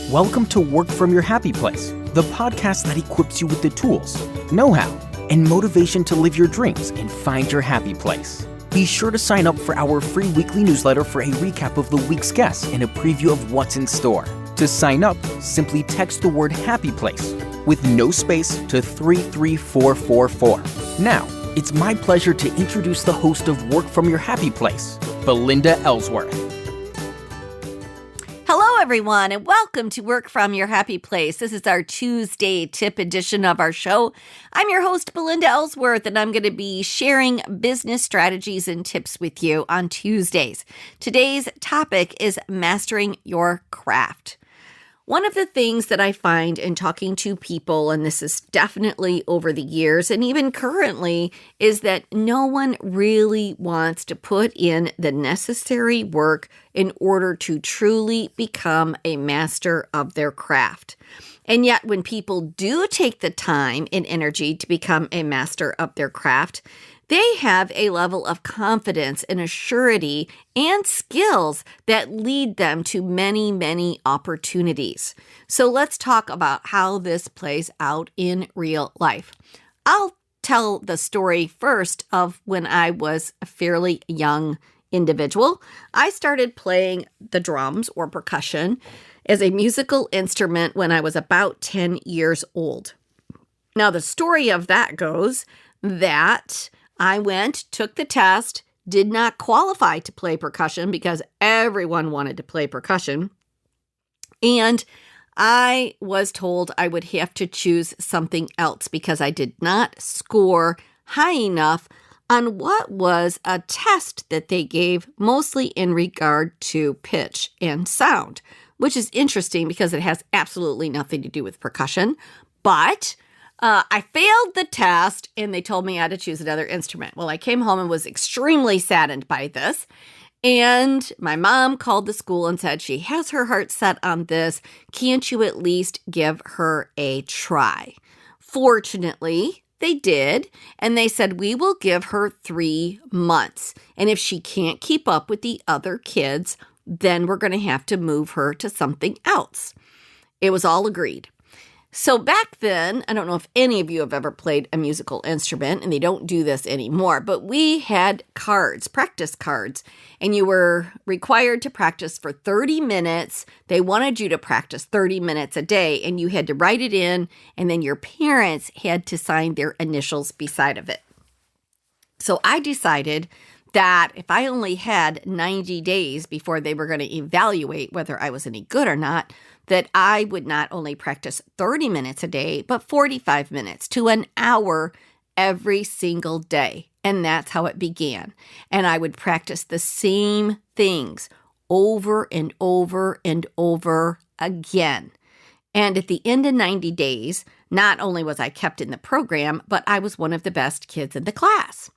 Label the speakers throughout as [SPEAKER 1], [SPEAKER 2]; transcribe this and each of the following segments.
[SPEAKER 1] Welcome to Work From Your Happy Place, the podcast that equips you with the tools, know-how, and motivation to live your dreams and find your happy place. Be sure to sign up for our free weekly newsletter for a recap of the week's guests and a preview of what's in store. To sign up, simply text the word Happy Place with no space to 33444. Now, it's my pleasure to introduce the host of Work From Your Happy Place, Belinda Ellsworth.
[SPEAKER 2] Hello, everyone, and welcome to Work From Your Happy Place. This is our Tuesday tip edition of our show. I'm your host, Belinda Ellsworth, and I'm going to be sharing business strategies and tips with you on Tuesdays. Today's topic is mastering your craft. One of the things that I find in talking to people, and this is definitely over the years and even currently, is that no one really wants to put in the necessary work in order to truly become a master of their craft. And yet when people do take the time and energy to become a master of their craft, they have a level of confidence and assurity and skills that lead them to many, many opportunities. So let's talk about how this plays out in real life. I'll tell the story first of when I was a fairly young individual. I started playing the drums or percussion as a musical instrument when I was about 10 years old. Now, the story of that goes that I took the test, did not qualify to play percussion because everyone wanted to play percussion. And I was told I would have to choose something else because I did not score high enough on what was a test that they gave mostly in regard to pitch and sound, which is interesting because it has absolutely nothing to do with percussion. But I failed the test and they told me I had to choose another instrument. Well, I came home and was extremely saddened by this. And my mom called the school and said, she has her heart set on this. Can't you at least give her a try? Fortunately, they did. And they said, we will give her 3 months. And if she can't keep up with the other kids, then we're going to have to move her to something else. It was all agreed. So back then, I don't know if any of you have ever played a musical instrument, and they don't do this anymore, but we had cards, practice cards, and you were required to practice for 30 minutes. They wanted you to practice 30 minutes a day, and you had to write it in, and then your parents had to sign their initials beside of it. So I decided that if I only had 90 days before they were going to evaluate whether I was any good or not, that I would not only practice 30 minutes a day, but 45 minutes to an hour every single day. And that's how it began. And I would practice the same things over and over and over again. And at the end of 90 days, not only was I kept in the program, but I was one of the best kids in the class.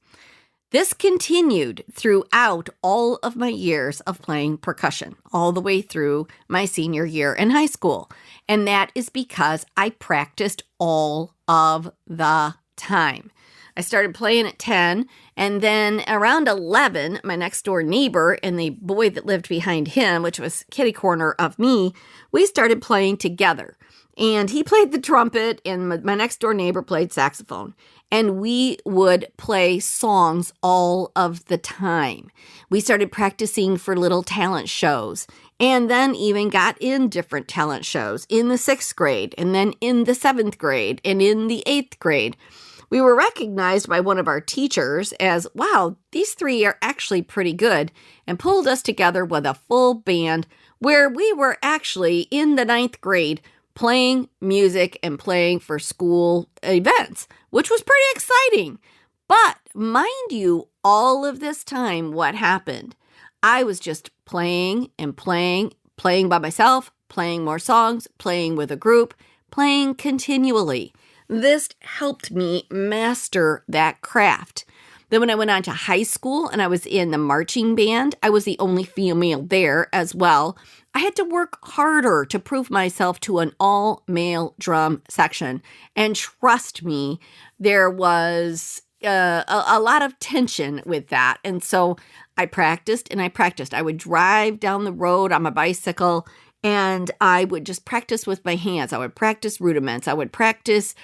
[SPEAKER 2] This continued throughout all of my years of playing percussion, all the way through my senior year in high school. And that is because I practiced all of the time. I started playing at 10, and then around 11, my next door neighbor and the boy that lived behind him, which was kitty corner of me, we started playing together. And he played the trumpet, and my next door neighbor played saxophone. And we would play songs all of the time. We started practicing for little talent shows, and then even got in different talent shows in the 6th grade, and then in the 7th grade, and in the 8th grade. We were recognized by one of our teachers as, wow, these 3 are actually pretty good, and pulled us together with a full band where we were actually in the 9th grade playing music and playing for school events, which was pretty exciting. But mind you, all of this time, what happened? I was just playing and playing by myself, playing more songs, playing with a group, playing continually. This helped me master that craft. Then when I went on to high school and I was in the marching band, I was the only female there as well. I had to work harder to prove myself to an all-male drum section. And trust me, there was a lot of tension with that. And so I practiced and I practiced. I would drive down the road on my bicycle And I would just practice with my hands. I would practice rudiments. I would practice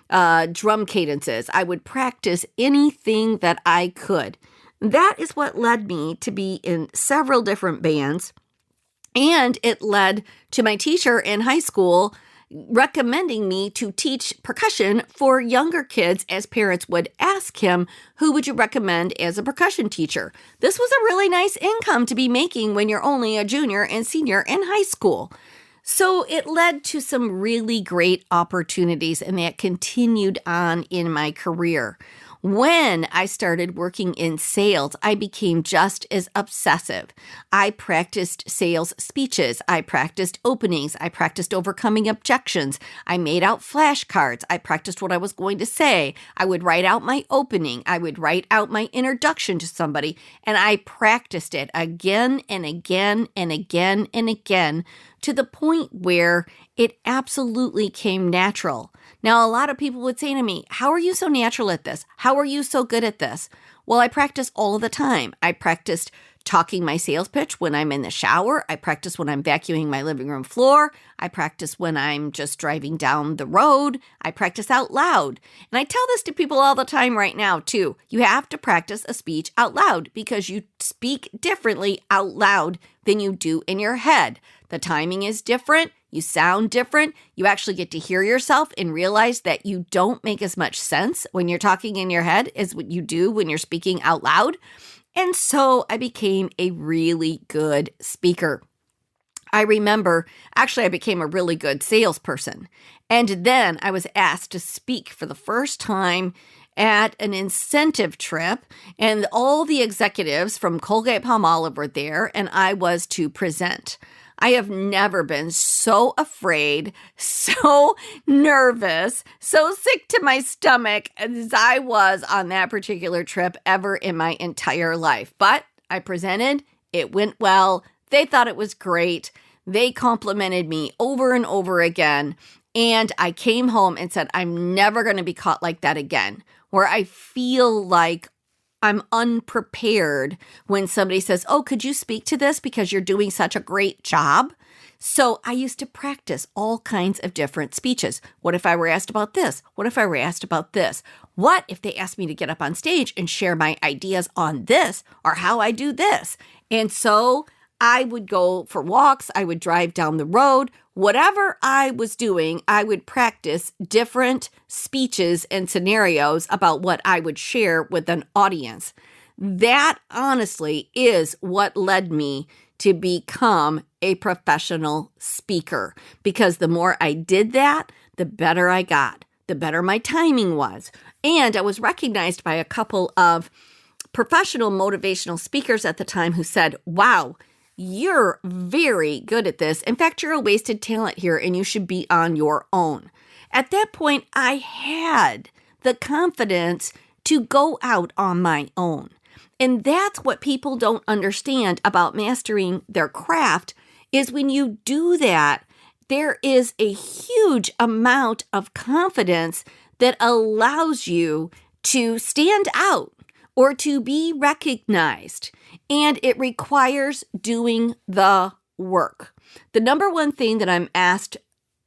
[SPEAKER 2] drum cadences. I would practice anything that I could. That is what led me to be in several different bands. And it led to my teacher in high school recommending me to teach percussion for younger kids, as parents would ask him, who would you recommend as a percussion teacher? This was a really nice income to be making when you're only a junior and senior in high school. So it led to some really great opportunities, and that continued on in my career. When I started working in sales, I became just as obsessive. I practiced sales speeches. I practiced openings. I practiced overcoming objections. I made out flashcards. I practiced what I was going to say. I would write out my opening. I would write out my introduction to somebody, and I practiced it again and again and again and again to the point where it absolutely came natural. Now, a lot of people would say to me, how are you so natural at this? How are you so good at this? Well, I practice all the time. I practiced talking my sales pitch when I'm in the shower. I practice when I'm vacuuming my living room floor. I practice when I'm just driving down the road. I practice out loud. And I tell this to people all the time right now, too. You have to practice a speech out loud because you speak differently out loud than you do in your head. The timing is different. You sound different. You actually get to hear yourself and realize that you don't make as much sense when you're talking in your head as what you do when you're speaking out loud. And so I became a really good speaker. I remember, actually, I became a really good salesperson. And then I was asked to speak for the first time at an incentive trip, and all the executives from Colgate-Palmolive were there, and I was to present. I have never been so afraid, so nervous, so sick to my stomach as I was on that particular trip ever in my entire life. But I presented, it went well, they thought it was great, they complimented me over and over again, and I came home and said, I'm never going to be caught like that again, where I feel like I'm unprepared when somebody says, oh, could you speak to this because you're doing such a great job? So I used to practice all kinds of different speeches. What if I were asked about this? What if I were asked about this? What if they asked me to get up on stage and share my ideas on this or how I do this? And so I would go for walks. I would drive down the road. Whatever I was doing, I would practice different speeches and scenarios about what I would share with an audience. That honestly is what led me to become a professional speaker, because the more I did that, the better I got, the better my timing was. And I was recognized by a couple of professional motivational speakers at the time who said, wow, you're very good at this. In fact, you're a wasted talent here and you should be on your own. At that point, I had the confidence to go out on my own. And that's what people don't understand about mastering their craft is when you do that, there is a huge amount of confidence that allows you to stand out or to be recognized. And it requires doing the work. The number one thing that I'm asked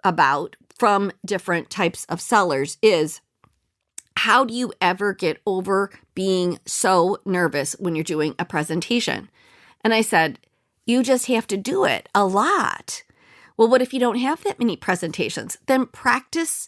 [SPEAKER 2] about from different types of sellers is, how do you ever get over being so nervous when you're doing a presentation? And I said, you just have to do it a lot. Well, what if you don't have that many presentations? Then practice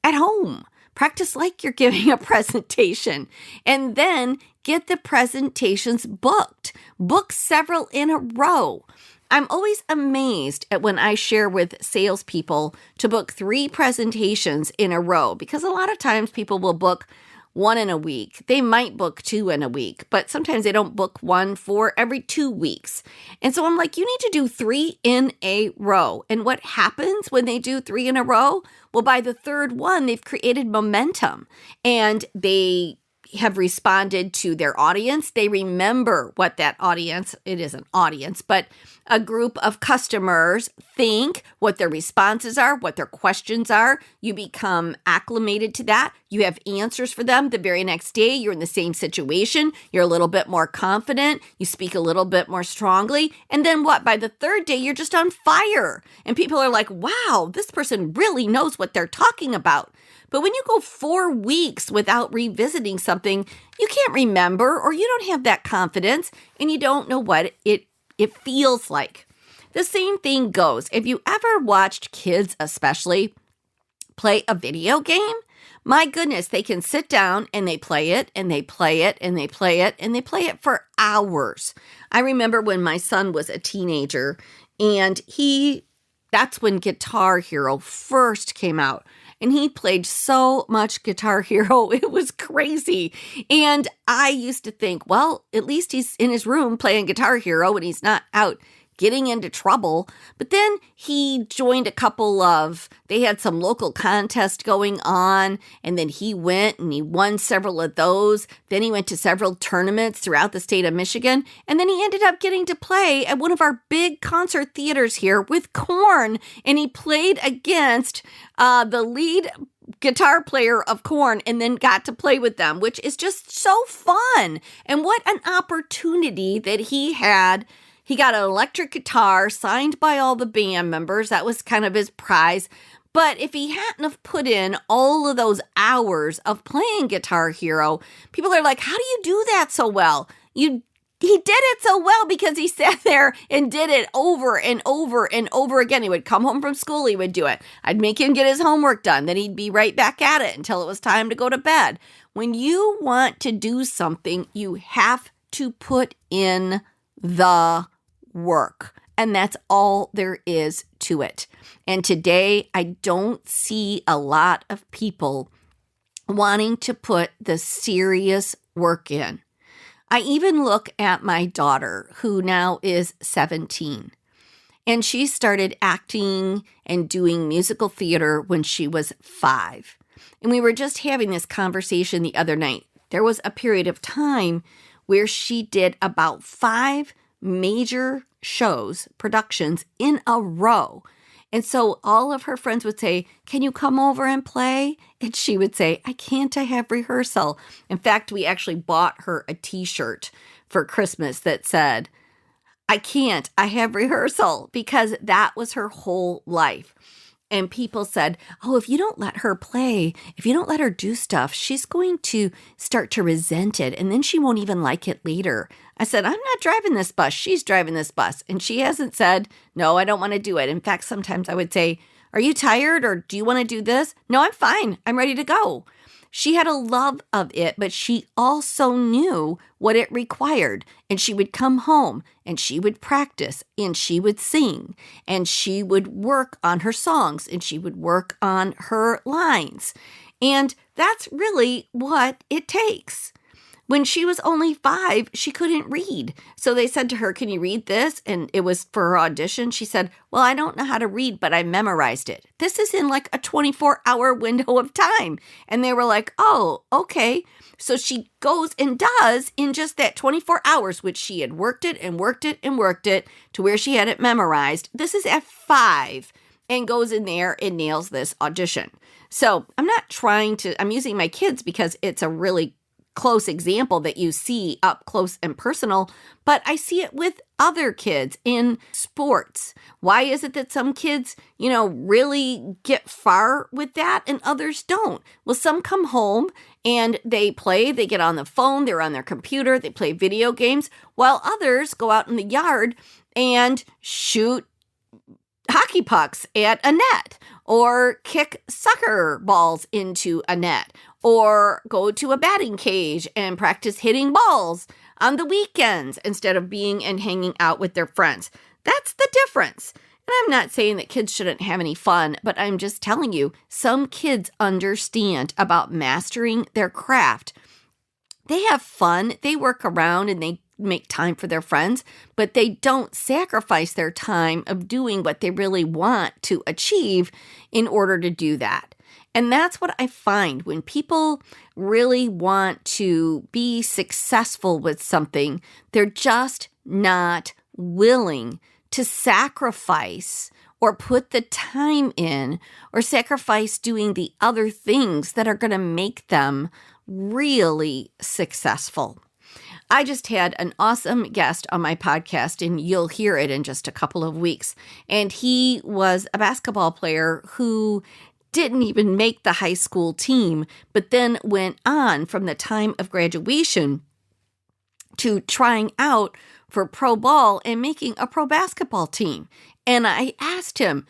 [SPEAKER 2] at home. Practice like you're giving a presentation, and then get the presentations booked. Book several in a row. I'm always amazed at when I share with salespeople to book 3 presentations in a row, because a lot of times people will book 1 in a week. They might book 2 in a week, but sometimes they don't book 1 for every 2 weeks. And so I'm like, you need to do 3 in a row. And what happens when they do 3 in a row? Well, by the third one, they've created momentum and they have responded to their audience. They remember what that audience, it is an audience, but a group of customers think, what their responses are, what their questions are. You become acclimated to that. You have answers for them. The very next day, you're in the same situation. You're a little bit more confident. You speak a little bit more strongly. And then what? By the third day, you're just on fire. And people are like, wow, this person really knows what they're talking about. But when you go 4 weeks without revisiting something, you can't remember, or you don't have that confidence, and you don't know what it feels like. The same thing goes. If you ever watched kids especially play a video game, my goodness, they can sit down and they play it and they play it and they play it and they play it for hours. I remember when my son was a teenager and that's when Guitar Hero first came out. And he played so much Guitar Hero, it was crazy. And I used to think, well, at least he's in his room playing Guitar Hero and he's not out getting into trouble. But then he joined they had some local contest going on, and then he went and he won several of those. Then he went to several tournaments throughout the state of Michigan, and then he ended up getting to play at one of our big concert theaters here with Korn, and he played against the lead guitar player of Korn and then got to play with them, which is just so fun. And what an opportunity that he had. He got an electric guitar signed by all the band members. That was kind of his prize. But if he hadn't have put in all of those hours of playing Guitar Hero, people are like, how do you do that so well? He did it so well because he sat there and did it over and over and over again. He would come home from school, he would do it. I'd make him get his homework done. Then he'd be right back at it until it was time to go to bed. When you want to do something, you have to put in the work. And that's all there is to it. And today, I don't see a lot of people wanting to put the serious work in. I even look at my daughter, who now is 17, and she started acting and doing musical theater when she was 5. And we were just having this conversation the other night. There was a period of time where she did about 5 major shows, productions in a row. And so all of her friends would say, can you come over and play? And she would say, I can't, I have rehearsal. In fact, we actually bought her a t-shirt for Christmas that said, I can't, I have rehearsal, because that was her whole life. And people said, oh, if you don't let her play, if you don't let her do stuff, she's going to start to resent it, and then she won't even like it later. I said, I'm not driving this bus. She's driving this bus. And she hasn't said, no, I don't want to do it. In fact, sometimes I would say, are you tired, or do you want to do this? No, I'm fine. I'm ready to go. She had a love of it, but she also knew what it required. And she would come home and she would practice and she would sing and she would work on her songs and she would work on her lines. And that's really what it takes. When she was only 5, she couldn't read. So they said to her, can you read this? And it was for her audition. She said, well, I don't know how to read, but I memorized it. This is in like a 24-hour window of time. And they were like, oh, okay. So she goes and does in just that 24 hours, which she had worked it and worked it and worked it to where she had it memorized. This is at 5 and goes in there and nails this audition. So I'm using my kids because it's a really close example that you see up close and personal, but I see it with other kids in sports. Why is it that some kids, really get far with that and others don't? Well, some come home and they play, they get on the phone, they're on their computer, they play video games, while others go out in the yard and shoot hockey pucks at a net, or kick soccer balls into a net, or go to a batting cage and practice hitting balls on the weekends instead of being and hanging out with their friends. That's the difference. And I'm not saying that kids shouldn't have any fun, but I'm just telling you, some kids understand about mastering their craft. They have fun, they work around, and they make time for their friends, but they don't sacrifice their time of doing what they really want to achieve in order to do that. And that's what I find when people really want to be successful with something, they're just not willing to sacrifice or put the time in or sacrifice doing the other things that are going to make them really successful. I just had an awesome guest on my podcast, and you'll hear it in just a couple of weeks. And he was a basketball player who didn't even make the high school team, but then went on from the time of graduation to trying out for pro ball and making a pro basketball team. And I asked him,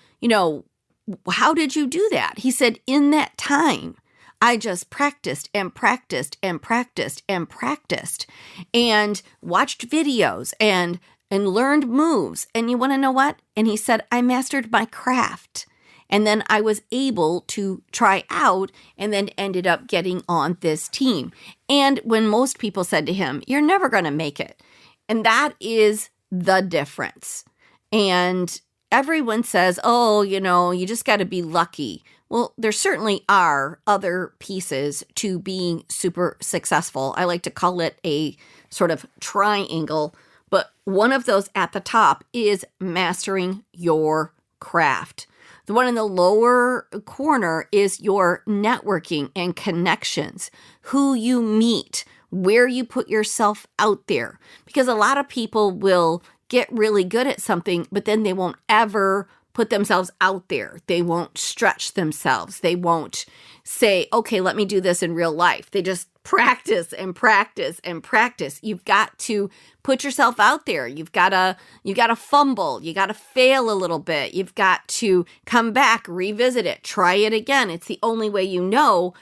[SPEAKER 2] how did you do that? He said, in that time, I just practiced and practiced and practiced and practiced and watched videos and learned moves. And you want to know what? And he said, I mastered my craft. And then I was able to try out and then ended up getting on this team. And when most people said to him, you're never going to make it. And that is the difference. And everyone says, you just got to be lucky. Well, there certainly are other pieces to being super successful. I like to call it a sort of triangle, but one of those at the top is mastering your craft. The one in the lower corner is your networking and connections, who you meet, where you put yourself out there. Because a lot of people will get really good at something, but then they won't ever put themselves out there. They won't stretch themselves. They won't say, okay, let me do this in real life. They just practice and practice and practice. You've got to put yourself out there. You got to fumble. You got to fail a little bit. You've got to come back, revisit it, try it again. It's the only way you know.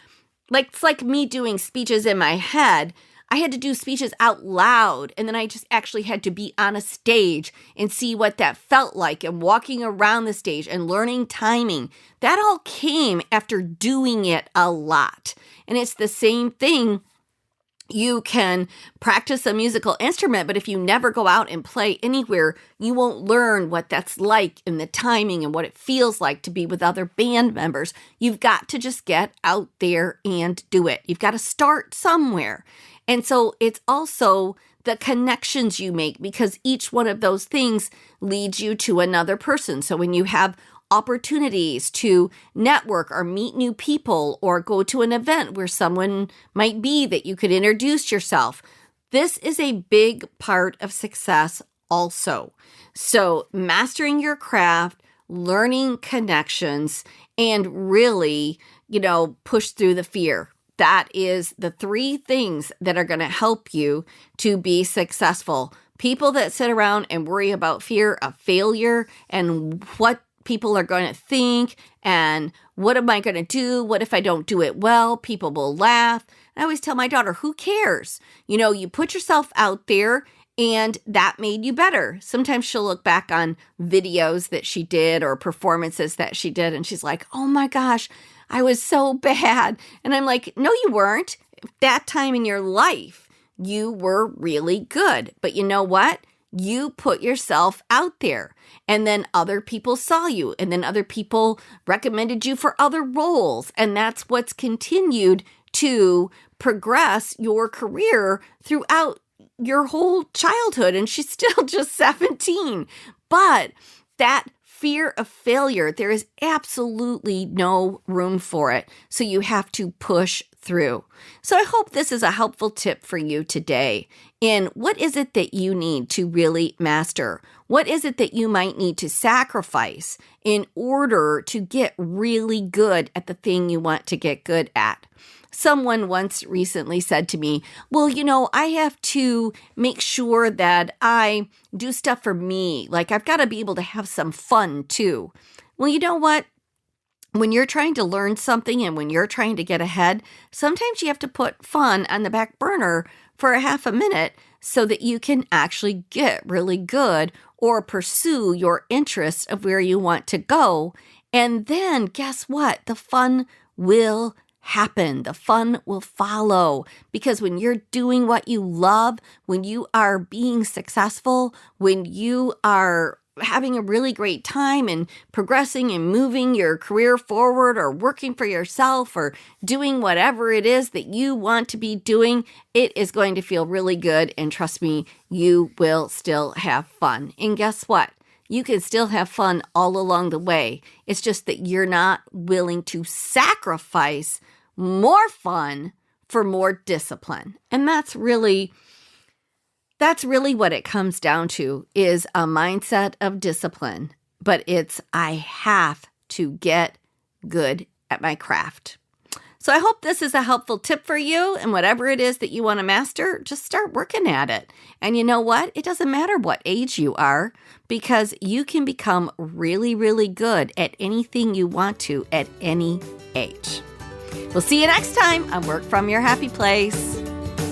[SPEAKER 2] It's like me doing speeches in my head. I had to do speeches out loud, and then I just actually had to be on a stage and see what that felt like, and walking around the stage and learning timing. That all came after doing it a lot. And it's the same thing. You can practice a musical instrument, but if you never go out and play anywhere, you won't learn what that's like and the timing and what it feels like to be with other band members. You've got to just get out there and do it. You've got to start somewhere. And so it's also the connections you make, because each one of those things leads you to another person. So when you have opportunities to network or meet new people or go to an event where someone might be that you could introduce yourself, this is a big part of success also. So mastering your craft, learning connections, and really, push through the fear. That is the three things that are going to help you to be successful. People that sit around and worry about fear of failure and what people are going to think and what am I going to do? What if I don't do it well? People will laugh. I always tell my daughter, who cares? You put yourself out there and that made you better. Sometimes she'll look back on videos that she did or performances that she did and she's like, oh my gosh, I was so bad. And I'm like, no, you weren't. That time in your life, you were really good. But you know what? You put yourself out there, and then other people saw you, and then other people recommended you for other roles. And that's what's continued to progress your career throughout your whole childhood. And she's still just 17. But that fear of failure, there is absolutely no room for it. So you have to push through. So I hope this is a helpful tip for you today. In what is it that you need to really master? What is it that you might need to sacrifice in order to get really good at the thing you want to get good at? Someone once recently said to me, well, I have to make sure that I do stuff for me. I've got to be able to have some fun too. Well, you know what? When you're trying to learn something and when you're trying to get ahead, sometimes you have to put fun on the back burner for a half a minute so that you can actually get really good or pursue your interests of where you want to go. And then guess what? The fun will happen. The fun will follow, because when you're doing what you love, when you are being successful, when you are having a really great time and progressing and moving your career forward or working for yourself or doing whatever it is that you want to be doing, it is going to feel really good. And trust me, you will still have fun. And guess what? You can still have fun all along the way. It's just that you're not willing to sacrifice more fun for more discipline. And that's really what it comes down to, is a mindset of discipline. But it's, I have to get good at my craft. So I hope this is a helpful tip for you, and whatever it is that you want to master, just start working at it. And you know what? It doesn't matter what age you are, because you can become really, really good at anything you want to at any age. We'll see you next time on Work From Your Happy Place.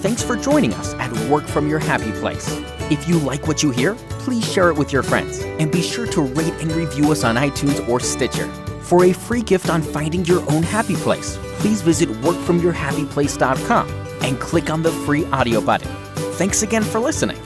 [SPEAKER 1] Thanks for joining us at Work From Your Happy Place. If you like what you hear, please share it with your friends, and be sure to rate and review us on iTunes or Stitcher. For a free gift on finding your own happy place, please visit workfromyourhappyplace.com and click on the free audio button. Thanks again for listening.